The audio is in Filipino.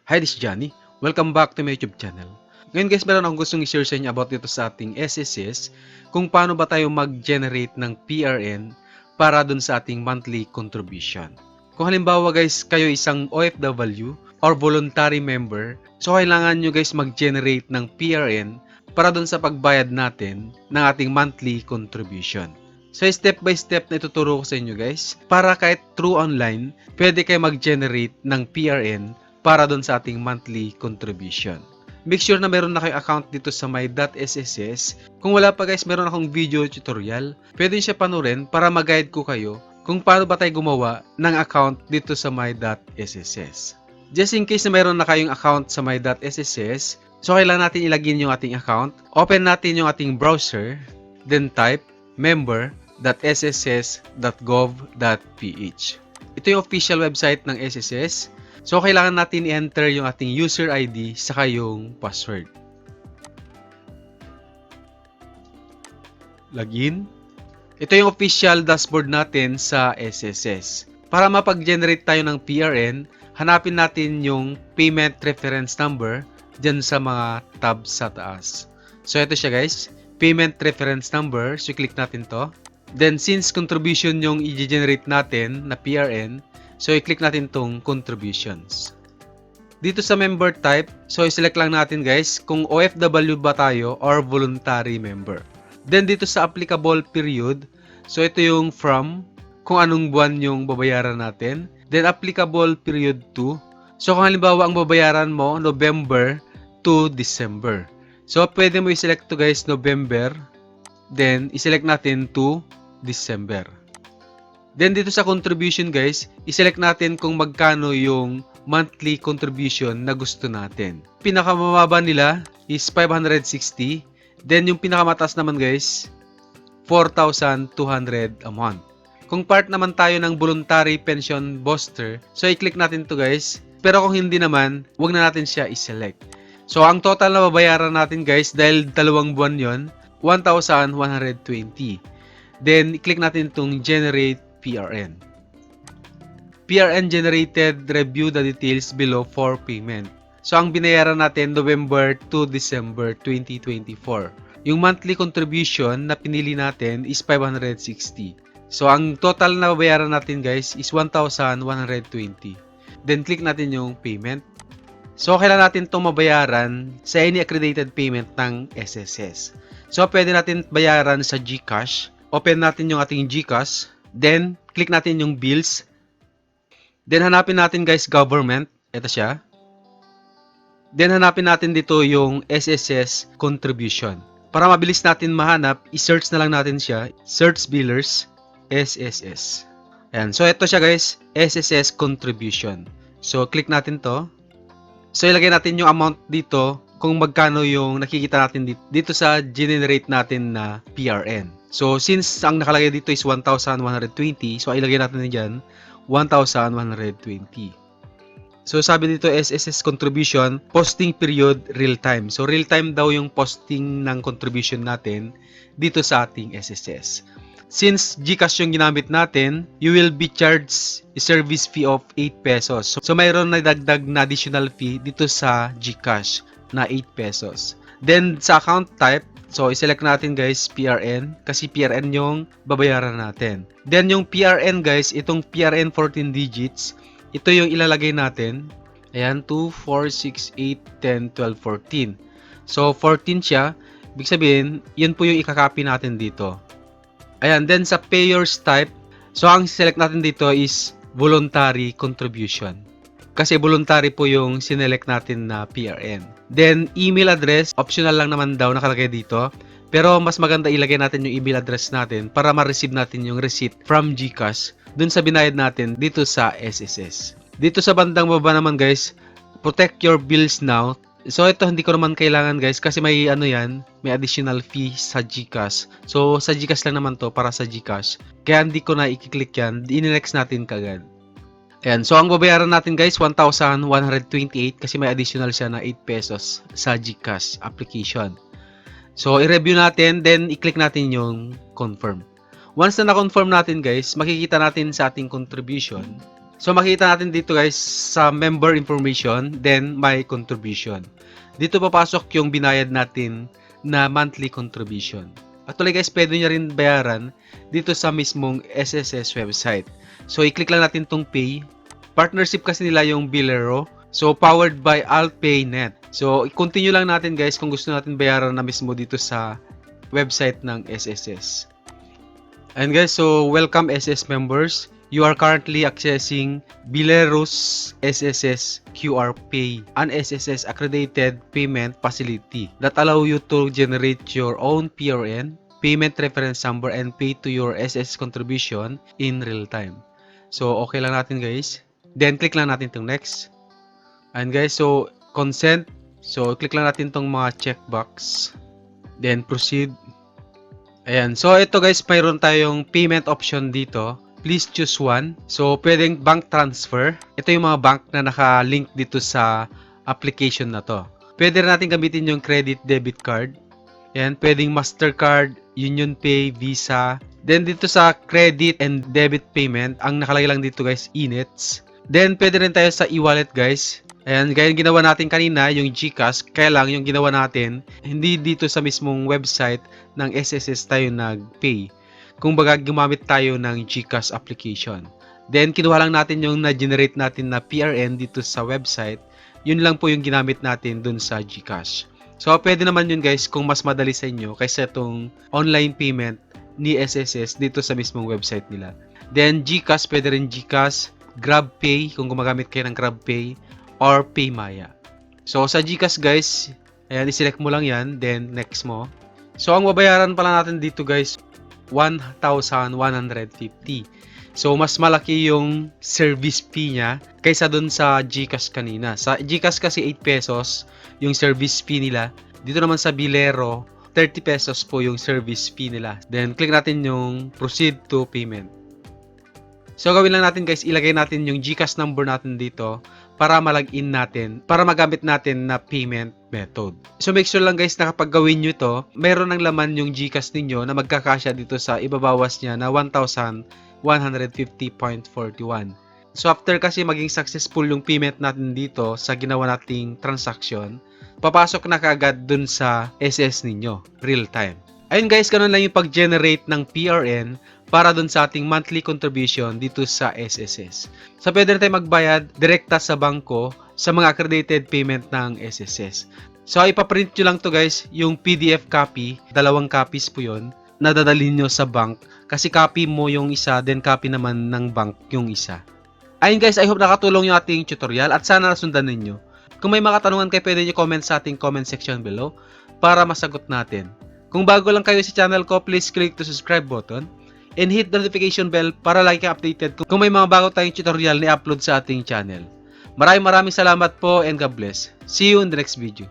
Hi, this is Johnny. Welcome back to my YouTube channel. Ngayon guys, meron akong gustong i-share sa inyo about dito sa ating SSS kung paano ba tayo mag-generate ng PRN para dun sa ating monthly contribution. Kung halimbawa guys, kayo isang OFW or voluntary member, so kailangan nyo guys mag-generate ng PRN para dun sa pagbayad natin ng ating monthly contribution. So step by step na ituturo ko sa inyo guys, para kahit through online, pwede kayo mag-generate ng PRN para doon sa ating monthly contribution. Make sure na meron na kayong account dito sa my.sss. Kung wala pa guys, meron akong video tutorial. Pwede siya panurin para mag-guide ko kayo kung paano ba tayo gumawa ng account dito sa my.sss. Just in case na meron na kayong account sa my.sss, so kailangan natin ilagin yung ating account. Open natin yung ating browser, then type member.sss.gov.ph. Ito yung official website ng SSS. So, kailangan natin i-enter yung ating user ID saka yung password. Login. Ito yung official dashboard natin sa SSS. Para mapag-generate tayo ng PRN, hanapin natin yung payment reference number dyan sa mga tabs sa taas. So, ito siya guys. Payment reference number. So, click natin to. Then, since contribution yung i-generate natin na PRN, so, i-click natin tong contributions. Dito sa member type, so, i-select lang natin guys kung OFW ba tayo or voluntary member. Then, dito sa applicable period, so, ito yung from, kung anong buwan yung babayaran natin. Then, applicable period to. So, kung halimbawa ang babayaran mo, November to December. So, pwede mo i-select to guys, November. Then, i-select natin to December. Then dito sa contribution guys, i-select natin kung magkano yung monthly contribution na gusto natin. Pinakamababa nila is 560. Then yung pinakamataas naman guys, 4,200 a month. Kung part naman tayo ng voluntary pension booster, so i-click natin to guys. Pero kung hindi naman, wag na natin siya i-select. So ang total na babayaran natin guys, dahil 2 buwan yon, 1,120. Then i-click natin itong generate PRN. PRN generated, review the details below for payment. So, ang binayaran natin November to December 2024. Yung monthly contribution na pinili natin is 560. So, ang total na babayaran natin guys is 1,120. Then, click natin yung payment. So, kailangan natin itong mabayaran sa any accredited payment ng SSS. So, pwede natin bayaran sa GCash. Open natin yung ating GCash. Then, click natin yung bills. Then, hanapin natin guys government. Ito siya. Then, hanapin natin dito yung SSS contribution. Para mabilis natin mahanap, i-search na lang natin siya. Search billers, SSS. Ayan. So, ito siya guys, SSS contribution. So, click natin to. So, ilagay natin yung amount dito kung magkano yung nakikita natin dito sa generate natin na PRN. So, since ang nakalagay dito is 1,120, so ilagay natin dyan 1,120. So, sabi dito SSS contribution, posting period, real time. So, real time daw yung posting ng contribution natin dito sa ating SSS. Since GCash yung ginamit natin, you will be charged a service fee of 8 pesos. So, mayroon na dagdag na additional fee dito sa GCash na 8 pesos. Then, sa account type, so, i-select natin guys, PRN. Kasi PRN yung babayaran natin. Then, yung PRN guys, itong PRN 14 digits, ito yung ilalagay natin. Ayan, 2, 4, 6, 8, 10, 12, 14. So, 14 siya. Ibig sabihin, yun po yung ikakopy natin dito. Ayan, then sa payers type, so ang select natin dito is voluntary contribution. Kasi voluntary po yung sinelect natin na PRN. Then, email address, optional lang naman daw nakalagay dito. Pero mas maganda ilagay natin yung email address natin para ma-receive natin yung receipt from GCash dun sa binayad natin dito sa SSS. Dito sa bandang baba naman guys, protect your bills now. So, ito hindi ko naman kailangan guys kasi may may additional fee sa GCash. So, sa GCash lang naman to para sa GCash. Kaya hindi ko na i-click yan, i-next natin kagad. Ayan. So, ang babayaran natin guys, 1,128 kasi may additional siya na 8 pesos sa GCash application. So, i-review natin, then i-click natin yung confirm. Once na na-confirm natin guys, makikita natin sa ating contribution So makita natin dito guys sa member information, then my contribution. Dito papasok yung binayad natin na monthly contribution. Actually guys, pwede nyo rin bayaran dito sa mismong SSS website. So i-click lang natin tong pay. Partnership kasi nila yung Bilero. So powered by AltPayNet. So i-continue lang natin guys kung gusto natin bayaran na mismo dito sa website ng SSS. And guys, so welcome SS members. You are currently accessing Bilero's SSS QR Pay, an SSS accredited payment facility that allow you to generate your own PRN, payment reference number, and pay to your SS contribution in real time. So, okay lang natin guys. Then, click lang natin itong next. And guys, so, consent. So, click lang natin itong mga checkbox. Then, proceed. Ayan. So, ito guys, mayroon tayong payment option dito. Please choose one. So, pwedeng bank transfer. Ito yung mga bank na naka-link dito sa application na to. Pwede rin natin gamitin yung credit debit card. Ayan, pwedeng Mastercard, UnionPay, Visa. Then, dito sa credit and debit payment, ang nakalagay lang dito guys, e-nets. Then, pwede rin tayo sa e-wallet guys. Ayan, gaya yung ginawa natin kanina, yung GCash, kaya lang yung ginawa natin, hindi dito sa mismong website ng SSS tayo nag-pay. Kung baga, gumamit tayo ng GCash application. Then, kinuha lang natin yung na-generate natin na PRN dito sa website. Yun lang po yung ginamit natin dun sa GCash. So, pwede naman yun guys kung mas madali sa inyo kaysa itong online payment ni SSS dito sa mismong website nila. Then, GCash, pwede rin GCash, GrabPay, kung gumagamit kayo ng GrabPay, or PayMaya. So, sa GCash guys, ayan, i-select mo lang yan, then next mo. So, ang babayaran pala natin dito guys, 1,150. So, mas malaki yung service fee niya kaysa dun sa GCash kanina. Sa GCash kasi 8 pesos yung service fee nila. Dito naman sa Bilero, 30 pesos po yung service fee nila. Then, click natin yung proceed to payment. So, gawin lang natin guys, ilagay natin yung GCash number natin dito para malagin natin, para magamit natin na payment method. So, make sure lang guys na kapag gawin nyo ito, mayroon ng laman yung GCash ninyo na magkakasya dito sa ibabawas niya na 1,150.41. So, after kasi maging successful yung payment natin dito sa ginawa nating transaction, papasok na kaagad dun sa SS ninyo, real time. Ayun guys, ganun lang yung pag-generate ng PRN para dun sa ating monthly contribution dito sa SSS. So, pwede na tayo magbayad direkta sa bangko sa mga accredited payment ng SSS. So, ipaprint nyo lang to guys, yung PDF copy, 2 copies po yun, na dadalhin nyo sa bank. Kasi copy mo yung isa, then copy naman ng bank yung isa. Ayun guys, I hope nakatulong yung ating tutorial at sana nasundan ninyo. Kung may mga katanungan kayo, pwede nyo comment sa ating comment section below para masagot natin. Kung bago lang kayo sa channel ko, please click the subscribe button and hit the notification bell para lagi kang updated kung may mga bago tayong tutorial na upload sa ating channel. Maraming salamat po and God bless. See you in the next video.